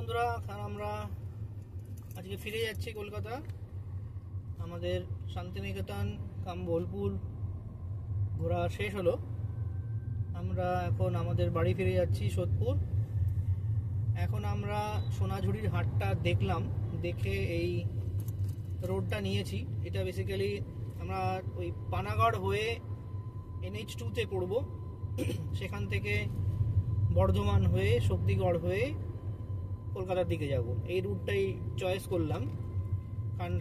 বন্ধুরা, আমরা আজকে ফিরে যাচ্ছি কলকাতা। আমাদের শান্তিনিকেতন কাম বোলপুর ঘোরা শেষ হলো। আমরা এখন আমাদের বাড়ি ফিরে যাচ্ছি সোদপুর। এখন আমরা সোনাঝুরির হাটটা দেখলাম, দেখে এই রোডটা নিয়েছি। এটা বেসিক্যালি আমরা ওই পানাগড় হয়ে NH2-তে পড়বো, সেখান থেকে বর্ধমান হয়ে শক্তিগড় হয়ে কলকাতার দিকে যাব। এই রুটটাই চয়েস করলাম, কারণ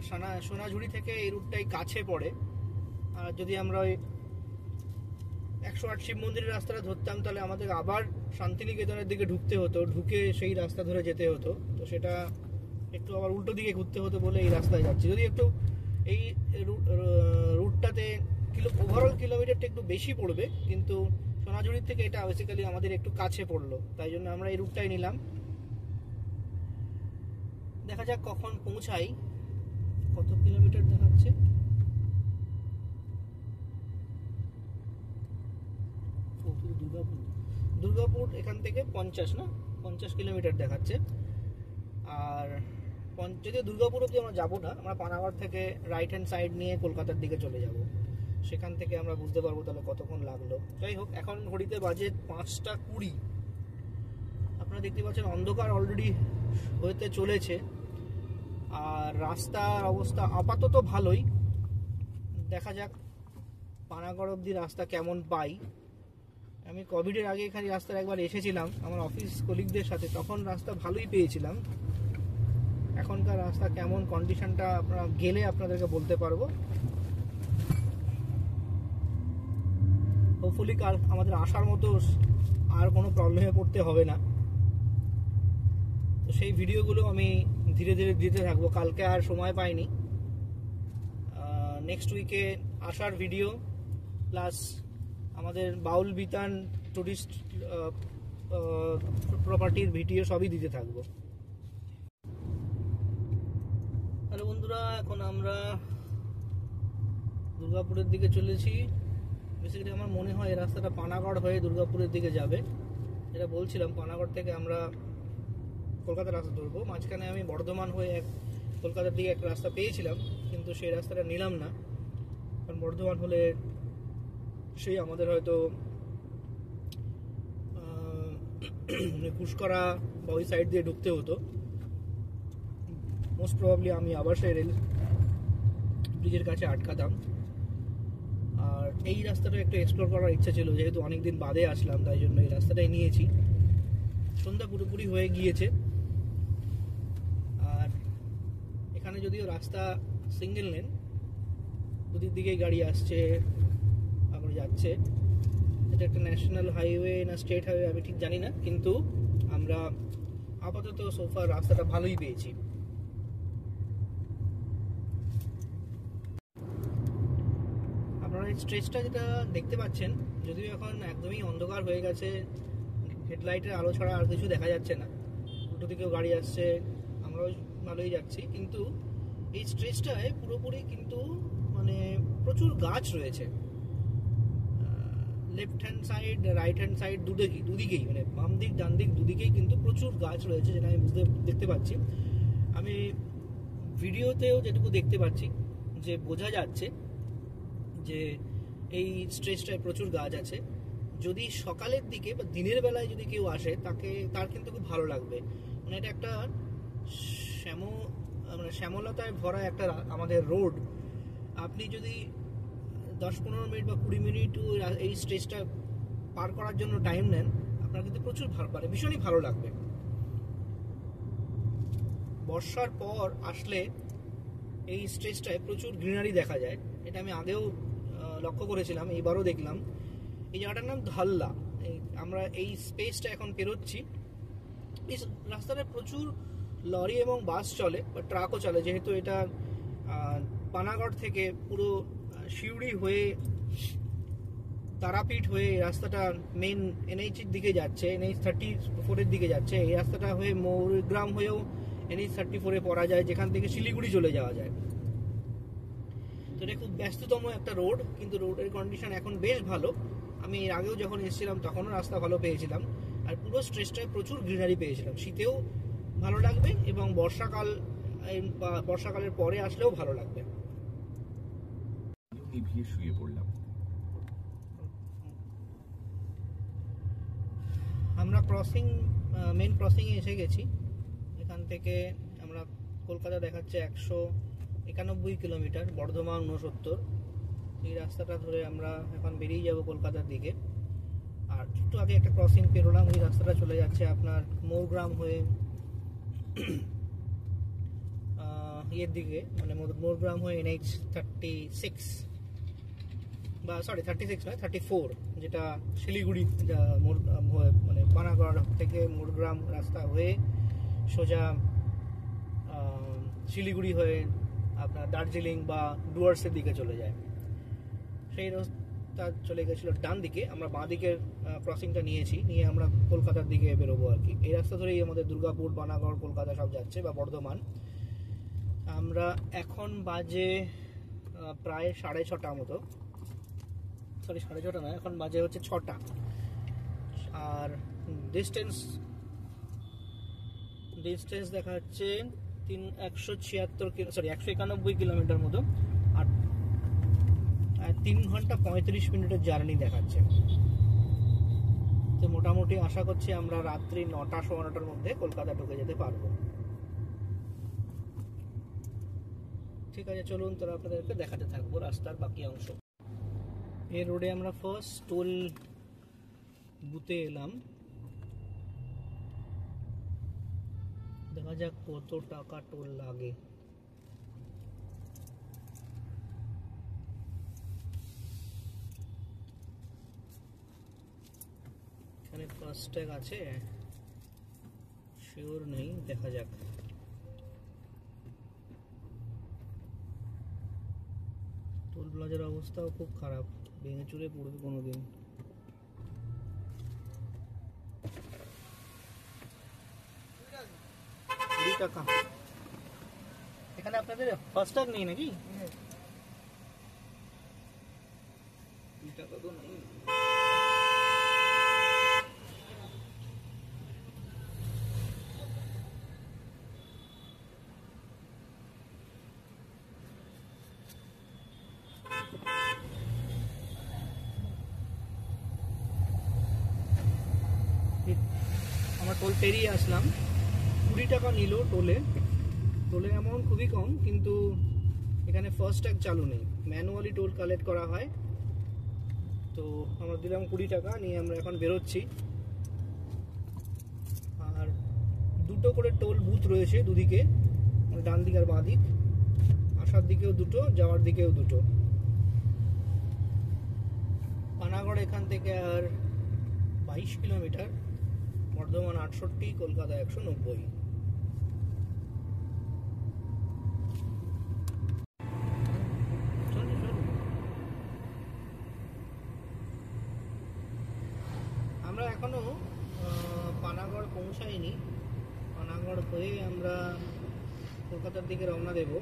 সোনাঝুরি থেকে এই রুটটাই কাছে পড়ে। আর যদি আমরা ওই 108 শিব মন্দিরের রাস্তাটা ধরতাম, তাহলে আমাদের আবার শান্তিনিকেতনের দিকে ঢুকতে হতো, ঢুকে সেই রাস্তা ধরে যেতে হতো। তো সেটা একটু আবার উল্টো দিকে ঘুরতে হতো বলে এই রাস্তায় যাচ্ছি। যদি একটু এই রুটটাতে ওভারঅল কিলোমিটারটা একটু বেশি পড়বে, কিন্তু সোনাঝুরির থেকে এটা বেসিক্যালি আমাদের একটু কাছে পড়লো, তাই জন্য আমরা এই রুটটাই নিলাম। দেখা যাক কখন পৌঁছাই। কত কিলোমিটার দেখাচ্ছে? দুর্গাপুর এখান থেকে 50 কিলোমিটার দেখাচ্ছে। আর যদিও দুর্গাপুর অব্দি আমরা যাবো না, আমরা পানাগড় থেকে রাইট হ্যান্ড সাইড নিয়ে কলকাতার দিকে চলে যাব। সেখান থেকে আমরা বুঝতে পারবো তাহলে কতক্ষণ লাগলো। যাই হোক, এখন ঘড়িতে বাজে 5টা 20। আপনারা দেখতে পাচ্ছেন অন্ধকার অলরেডি হতে চলেছে। আর রাস্তার অবস্থা আপাতত ভালোই। দেখা যাক পানাগড় অব্দি রাস্তা কেমন পাই। আমি কোভিডের আগে এখানে রাস্তায় একবার এসেছিলাম আমার অফিস কলিগদের সাথে, তখন রাস্তা ভালোই পেয়েছিলাম। এখনকার রাস্তা কেমন, কন্ডিশনটা আপনারা গেলে আপনাদেরকে বলতে পারবো। হোপফুলি কাল আমাদের আসার মতো আর কোনো প্রবলেমে পড়তে হবে না। তো সেই ভিডিওগুলো আমি ধীরে ধীরে দিতে থাকবো। কালকে আর সময় পাইনি। নেক্সট উইকে আসার ভিডিও প্লাস আমাদের বাউল বিতান টুরিস্ট প্রপার্টির ভিডিও সবই দিতে থাকবো। হ্যালো বন্ধুরা, এখন আমরা দুর্গাপুরের দিকে চলেছি। বেসিক্যালি আমার মনে হয় এই রাস্তাটা পানাগড় হয়ে দুর্গাপুরের দিকে যাবে। যেটা বলছিলাম, পানাগড় থেকে আমরা কলকাতার রাস্তা ধরবো। মাঝখানে আমি বর্ধমান হয়ে কলকাতার দিকে একটা রাস্তা পেয়েছিলাম, কিন্তু সেই রাস্তাটা নিলাম না, কারণ বর্ধমান হলে সেই আমাদের হয়তো কুশকরা বা ওই সাইড দিয়ে ঢুকতে হতো। মোস্ট প্রবাবলি আমি আবার সেই রেল ব্রিজের কাছে আটকাতাম। আর এই রাস্তাটা একটু এক্সপ্লোর করার ইচ্ছা ছিল, যেহেতু অনেকদিন বাদে আসলাম, তাই জন্য এই রাস্তাটাই নিয়েছি। সন্ধ্যা পুরোপুরি হয়ে গিয়েছে। আর এখানে যদিও রাস্তা সিঙ্গেল লেন, দুদিক দিকেই গাড়ি আসছে আবার যাচ্ছে। এটা একটা ন্যাশনাল হাইওয়ে না স্টেট হাইওয়ে আমি ঠিক জানি না, কিন্তু আমরা আপাতত সোফার রাস্তাটা ভালোই পেয়েছি। আপনারা এই স্ট্রেচটা যেটা দেখতে পাচ্ছেন, যদিও এখন একদমই অন্ধকার হয়ে গেছে, হেডলাইটের আলো ছাড়া আর কিছু দেখা যাচ্ছে না, দুটো দিকেও গাড়ি আসছে, আমরাও ভালোই যাচ্ছি। কিন্তু এই স্ট্রেচটায় পুরোপুরি কিন্তু মানে প্রচুর গাছ রয়েছে। Left hand side right hand side দুদিকেই, মানে বাম দিক ডান দিক দুদিকেই কিন্তু প্রচুর গাছ রয়েছে, যেটা আমি দেখতে পাচ্ছি। আমি ভিডিওতেও যেটুকু দেখতে পাচ্ছি যে বোঝা যাচ্ছে যে এই স্ট্রেচটায় প্রচুর গাছ আছে। যদি সকালের দিকে বা দিনের বেলায় যদি কেউ আসে, তার কিন্তু খুব ভালো লাগবে। মানে এটা একটা শ্যামলতায় ভরা একটা আমাদের রোড। আপনি যদি 10-15 মিনিট বা 20 মিনিট এই স্ট্রেচটা পার করার জন্য টাইম নেন, আপনার কিন্তু প্রচুর ভীষণই ভালো লাগবে। বর্ষার পর আসলে এই স্ট্রেচটায় প্রচুর গ্রিনারি দেখা যায়। এটা আমি আগেও লক্ষ্য করেছিলাম, এইবারও দেখলাম। এই জায়গাটার নাম ধাল্লা। আমরা এই স্পেসটা এখন পেরোচ্ছি। এই রাস্তাটায় প্রচুর লরি এবং বাস চলে বা ট্রাকও চলে, যেহেতু এটা পানাগড় থেকে পুরো শিউড়ি হয়ে তারাপীঠ হয়ে রাস্তাটা মেন NH-এর দিকে যাচ্ছে, NH-34 এর দিকে যাচ্ছে। এই রাস্তাটা হয়ে মৌরিগ্রাম হয়েও NH-34-এ পড়া যায়, যেখান থেকে শিলিগুড়ি চলে যাওয়া যায়। তো এটা খুব ব্যস্ততম একটা রোড, কিন্তু রোডের কন্ডিশন এখন বেশ ভালো। আমি এর আগেও যখন এসেছিলাম তখনও রাস্তা ভালো পেয়েছিলাম। আর পুরো স্ট্রেচটায় প্রচুর গ্রিনারি পেয়েছিলাম। শীতেও ভালো লাগবে, এবং বর্ষাকালের পরে আসলেও ভালো লাগবে। নিভিয়ে শুয়ে পড়লাম। আমরা মেন ক্রসিংয়ে এসে গেছি। এখান থেকে আমরা কলকাতা দেখাচ্ছে 191 কিলোমিটার, বর্ধমান 69। এই রাস্তাটা ধরে আমরা এখন বেরিয়ে যাব কলকাতার দিকে। আর একটু আগে একটা ক্রসিং পেরোলাম, ওই রাস্তাটা চলে যাচ্ছে আপনার মোরগ্রাম হয়ে ইয়ের দিকে, মানে মোরগ্রাম হয়ে NH 36, বা সরি 36 নয় 34, যেটা শিলিগুড়ি, মানে পানাগড় থেকে মোরগ্রাম রাস্তা হয়ে সোজা শিলিগুড়ি হয়ে আপনার দার্জিলিং বা ডুয়ার্সের দিকে চলে যায়। সেই রাস্তা চলে গেছিলো ডান দিকে, আমরা বাঁ দিকের ক্রসিংটা নিয়ে আমরা কলকাতার দিকে বেরোবো আর কি। এই রাস্তা ধরেই আমাদের দুর্গাপুর, পানাগড়, কলকাতা সব যাচ্ছে, বা বর্ধমান। আমরা এখন বাজে প্রায় 6:30 মতো, সরি 6:30 নয়, এখন বাজে হচ্ছে 6টা। আর ডিস্টেন্স দেখা যাচ্ছে 191 কিলোমিটার মতো, আর 3 ঘন্টা 35 মিনিটের জার্নি দেখাচ্ছে। তো মোটামুটি আশা করছি আমরা রাত্রি 9টা, 9:15টার মধ্যে কলকাতা ঢুকে যেতে পারবো। ঠিক আছে, চলুন তোরা আপনাদেরকে দেখাতে থাকবো রাস্তার বাকি অংশ। এই রোডে আমরা ফার্স্ট টোল বুথে এলাম, দেখা যাক কত টাকা টোল লাগে। এখানে ফাস্ট্যাগ আছে, শিওর নেই, দেখা যাক। টোল প্লাজার অবস্থাও খুব খারাপ, ভেঙে চুরে পড়বে কোনোদিন। টাকা এখানে আপনাদের ফাস্ট্যাগ নেই নাকি? টাকা তো নেই। আমরা টোল পেরিয়ে আসলাম, 20 টাকা নিল টোলের অ্যামাউন্ট খুবই কম, কিন্তু এখানে ফাস্ট্যাগ চালু নেই, ম্যানুয়ালি টোল কালেক্ট করা হয়। তো আমরা দিলাম 20 টাকা, নিয়ে আমরা এখন বেরোচ্ছি। আর 2টো করে টোল বুথ রয়েছে দুদিকে, ডান দিক আর বাঁ দিক, আসার দিকেও 2টো, যাওয়ার দিকেও 2টো। পানাগড় এখান থেকে আর 22 কিলোমিটার, বর্ধমান 68, কলকাতা 190। আমরা এখনো পানাগড় পৌঁছাইনি, পানাগড় হয়ে আমরা কলকাতার দিকে রওনা দেব।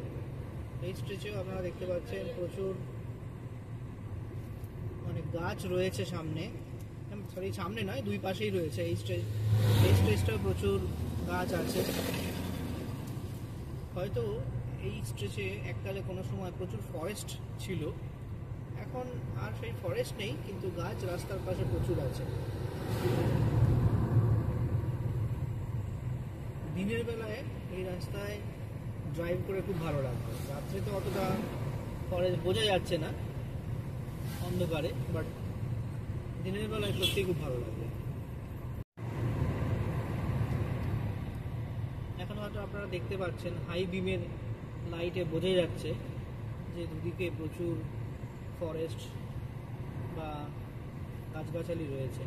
এই স্ট্রেচেও আপনারা দেখতে পাচ্ছেন প্রচুর অনেক গাছ রয়েছে সামনে, সরি সামনে নয়, দুই পাশেই রয়েছে। এই স্ট্রেচটাও প্রচুর গাছ আছে। হয়তো এই স্ট্রেচে এককালে কোনো সময় প্রচুর ফরেস্ট ছিল, এখন আর সেই ফরেস্ট নেই, কিন্তু গাছ রাস্তার পাশে প্রচুর আছে। দিনের বেলায় এই রাস্তায় ড্রাইভ করে খুব ভালো লাগবে, রাত্রে তো অতটা ফরেস্ট বোঝা যাচ্ছে না অন্ধকারে, বাট দিনের বেলায় সত্যিই খুব ভালো লাগবে। এখন হয়তো আপনারা দেখতে পাচ্ছেন হাই বিমের লাইটে বোঝা যাচ্ছে যে দুদিকে প্রচুর ফরেস্ট বা গাছগাছালি রয়েছে।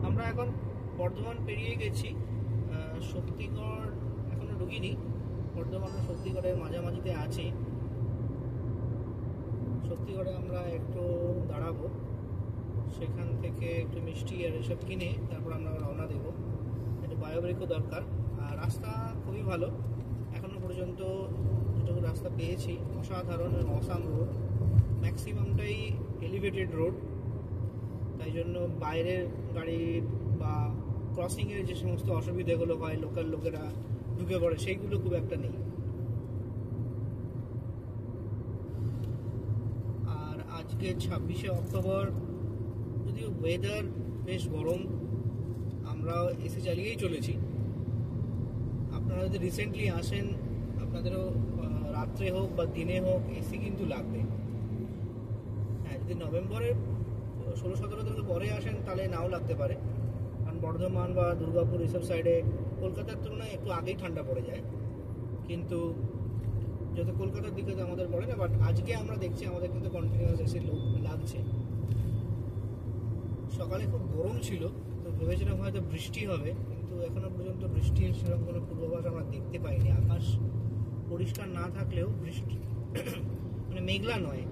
আমরা এখন বর্ধমান পেরিয়ে গেছি, শক্তিগড় এখনো ঢুকিনি, বর্ধমান ও শক্তিগড়ের মাঝামাঝিতে আছি। শক্তিগড়ে আমরা একটু দাঁড়াবো, সেখান থেকে একটু মিষ্টি আর এসব কিনে তারপর আমরা রওনা দেবো। একটু বায়োব্রেকও দরকার। আর রাস্তা খুবই ভালো, এখনো পর্যন্ত যতটুকু রাস্তা পেয়েছি অসাধারণ, অসাম রোড, ম্যাক্সিমামটাই এলিভেটেড রোড, তাই জন্য বাইরের গাড়ি বা ক্রসিংয়ের যে সমস্ত অসুবিধাগুলো হয়, লোকাল লোকেরা ঢুকে পড়ে, সেইগুলো খুব একটা নেই। আর আজকে 26শে অক্টোবর, যদিও ওয়েদার বেশ গরম, আমরাও এসি চালিয়েই চলেছি। আপনারা যদি রিসেন্টলি আসেন, আপনাদেরও রাত্রে হোক বা দিনে হোক এসি কিন্তু লাগবে। হ্যাঁ, যদি নভেম্বরের 16-17 তারিখের পরে আসেন তাহলে নাও লাগতে পারে, কারণ বর্ধমান বা দুর্গাপুর এইসব সাইডে কলকাতার তুলনায় একটু আগেই ঠান্ডা পড়ে যায়, কিন্তু যত কলকাতার দিকে তো আমাদের পড়ে না। বাট আজকে আমরা দেখছি আমাদের কিন্তু কন্টিনিউয়াস এসি লাগছে। সকালে খুব গরম ছিল, তো ভেবেছিলাম হয়তো বৃষ্টি হবে, কিন্তু এখনো পর্যন্ত বৃষ্টির সেরকম কোনো পূর্বাভাস আমরা দেখতে পাইনি। আকাশ পরিষ্কার না থাকলেও বৃষ্টি মানে মেঘলা নয়।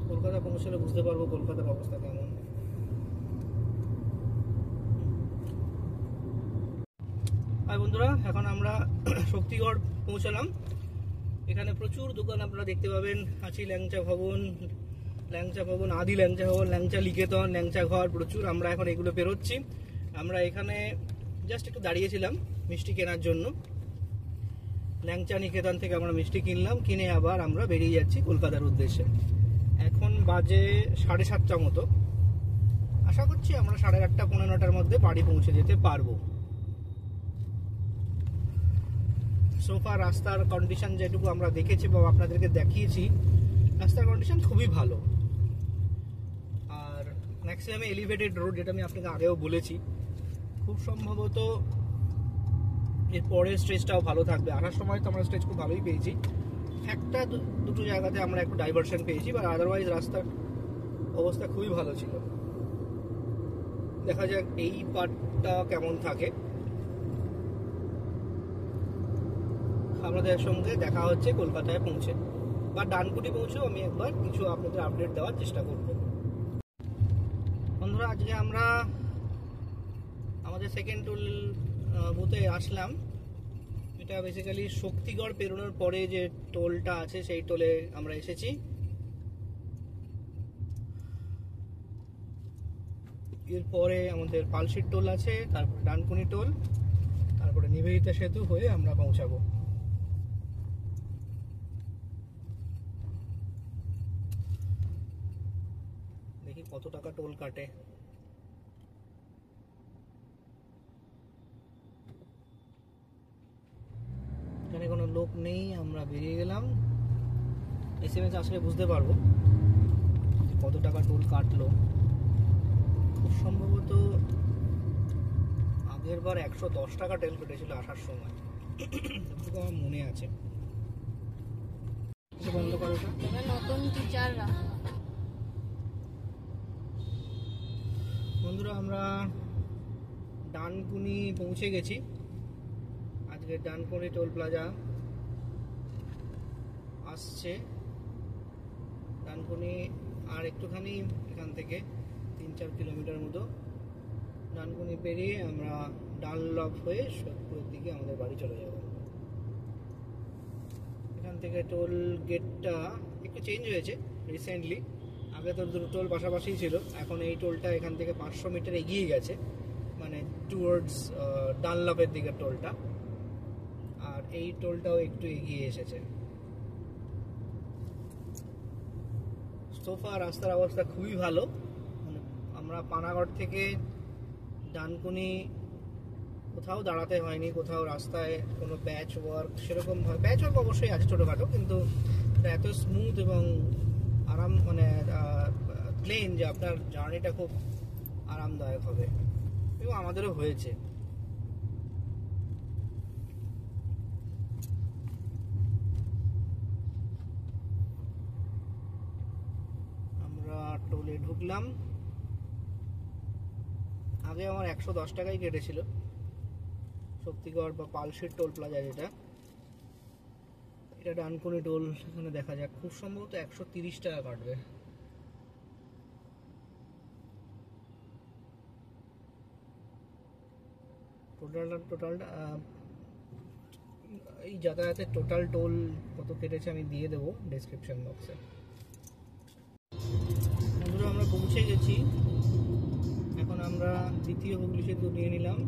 কলকাতা পৌঁছলে বুঝতে পারবো কলকাতার অবস্থা কেমন। আর বন্ধুরা, এখন আমরা শক্তিগড় পৌঁছালাম। এখানে প্রচুর দোকান আপনারা দেখতে পাবেন। আছে ল্যাংচা ভবন, আদি ল্যাংচা ভবন, ল্যাংচা নিকেতন, ল্যাংচা ঘর, প্রচুর। আমরা এখন এগুলো পেরোচ্ছি। আমরা এখানে জাস্ট একটু দাঁড়িয়েছিলাম মিষ্টি কেনার জন্য। ল্যাংচা নিকেতন থেকে আমরা মিষ্টি কিনলাম, কিনে আবার আমরা বেরিয়ে যাচ্ছি কলকাতার উদ্দেশ্যে। এখন বাজে 7:30 মতো। আশা করছি আমরা 8:30 পৌনে 9টার মধ্যে বাড়ি পৌঁছে যেতে পারবো। সোফা রাস্তার কন্ডিশন যেটুকু আমরা দেখেছি বা আপনাদেরকে দেখিয়েছি, রাস্তার কন্ডিশন খুবই ভালো। আর ম্যাক্সিমাম এলিভেটেড রোড, যেটা আমি আপনাকে আগেও বলেছি। খুব সম্ভবত এর পরের স্ট্রেচটাও ভালো থাকবে। আসার সময় তো আমরা স্ট্রেচ খুব ভালোই পেয়েছি, একটা দুটো জায়গাতে আমরা একটু ডাইভারশন পেয়েছি, বা আদারওয়াইজ রাস্তার অবস্থা খুবই ভালো ছিল। দেখা যাক এই পার্টটা কেমন থাকে। আপনাদের সঙ্গে দেখা হচ্ছে কলকাতায় পৌঁছে বা ডানকুনি পৌঁছেও আমি একবার কিছু আপনাদের আপডেট দেওয়ার চেষ্টা করব। বন্ধুরা, আজকে আমরা আমাদের সেকেন্ড টোল বুথে আসলাম। এটা বেসিক্যালি শক্তিগড় পেরোনোর পরে যে টোলটা আছে সেই টোলে আমরা এসেছি। এরপরে আমাদের পালশির টোল আছে, তারপরে ডানকুনি টোল, তারপরে নিবেদিতা সেতু হয়ে আমরা পৌঁছাবো। দেখি কত টাকা টোল কাটে। এখানে কোনো লোক নেই, আমরা বেরিয়ে গেলাম। এসএমএস আসলে বুঝতে পারবো কত টাকা টোল কাটলো। খুব সম্ভবত আগের বার 110 টাকা টোল কেটেছিল আসার সময়, যতটুকু আমার মনে আছে। বন্ধ করো নতুন টিচাররা। বন্ধুরা, আমরা ডানকুনি পৌঁছে গেছি। আজকে ডানকুনি টোল প্লাজা আসছে। ডানকুনি আর একটুখানি এখান থেকে 3-4 কিলোমিটার মতো। ডানকুনি পেরিয়ে আমরা ডানলপ হয়ে সোদপুরের দিকে আমাদের বাড়ি চলে যাব। এখান থেকে টোল গেটটা একটু চেঞ্জ হয়েছে রিসেন্টলি। আগে তো দুটো টোল পাশাপাশিই ছিল, এখন এই টোলটা এখান থেকে 500 মিটার এগিয়ে গেছে, মানে টুয়ার্ডস ডানলপের দিকের টোলটা। আর এই টোলটাও একটু এগিয়ে এসেছে। সোফা রাস্তার অবস্থা খুবই ভালো। মানে আমরা পানাগড় থেকে ডানকুনি কোথাও দাঁড়াতে হয়নি, কোথাও রাস্তায় কোনো প্যাচ ওয়ার্ক সেরকম হয়। প্যাচ ওয়ার্ক অবশ্যই আছে ছোটোখাটো, কিন্তু এত স্মুথ এবং আরাম, মানে প্লেন, যে আপনার জার্নিটা খুব আরামদায়ক হবে, এবং আমাদেরও হয়েছে। আমরা টোলে ঢুকলাম। আগে আমার 110 টাকাই কেটেছিল শক্তিগড় বা পালশির টোল প্লাজা যেটা। এটা ডানকুনি টোল, এখানে দেখা যাক। খুব সম্ভবত 130 টাকা কাটবে। টোটালটা এই যাতায়াতের টোটাল টোল কত কেটেছে আমি দিয়ে দেবো ডেসক্রিপশন বক্সে। বন্ধুরা আমরা পৌঁছে গেছি, এখন আমরা দ্বিতীয় হুগলি সেতু নিয়ে নিলাম।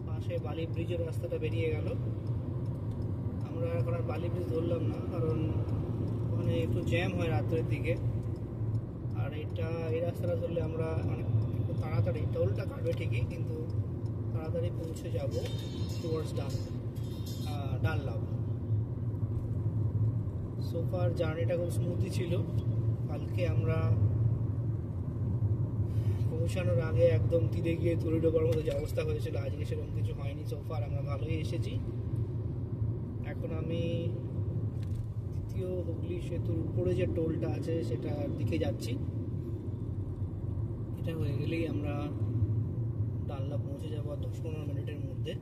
পাশে বালি ব্রিজের রাস্তাটা বেরিয়ে গেল। আমরা এখন আর বালি ব্রিজ ধরলাম না, কারণ ওখানে একটু জ্যাম হয় রাত্রের দিকে। আর এই রাস্তাটা ধরলে আমরা অনেক একটু তাড়াতাড়ি, টোলটা কাটবে ঠিকই কিন্তু তাড়াতাড়ি পৌঁছে যাব টুয়ার্ডস ডানলপ। সোফার জার্নিটা খুব স্মুথই ছিল। কালকে আমরা পৌঁছানোর আগে একদম তীরে গিয়ে তুলে ডোবার মতো যে অবস্থা হয়েছিল, আজকে সেরকম কিছু হয়নি। সোফার আমরা ভালোই এসেছি। এখন আমি দ্বিতীয় হুগলি সেতুর উপরে যে টোলটা আছে সেটার দিকে যাচ্ছি। এটা হয়ে গেলেই আমরা ডানলপ পৌঁছে যাবো 10-15 মিনিটের মধ্যে।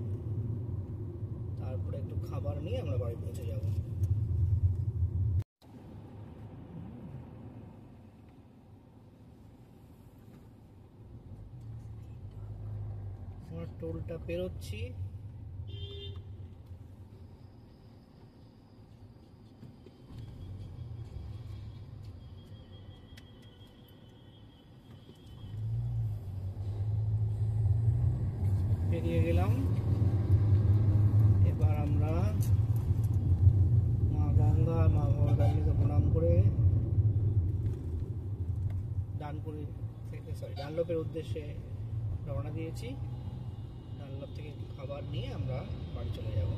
তারপরে একটু খাবার নিয়ে আমরা বাড়ি পৌঁছে যাব। আমরা টোলটা পেরোচ্ছি। পেরিয়ে গেলাম। এবার আমরা মা গঙ্গা, মা ভবতারিণীকে প্রণাম করে ডানলপের উদ্দেশ্যে রওনা দিয়েছি। ডানলপ থেকে একটু খাবার নিয়ে আমরা বাড়ি চলে যাব।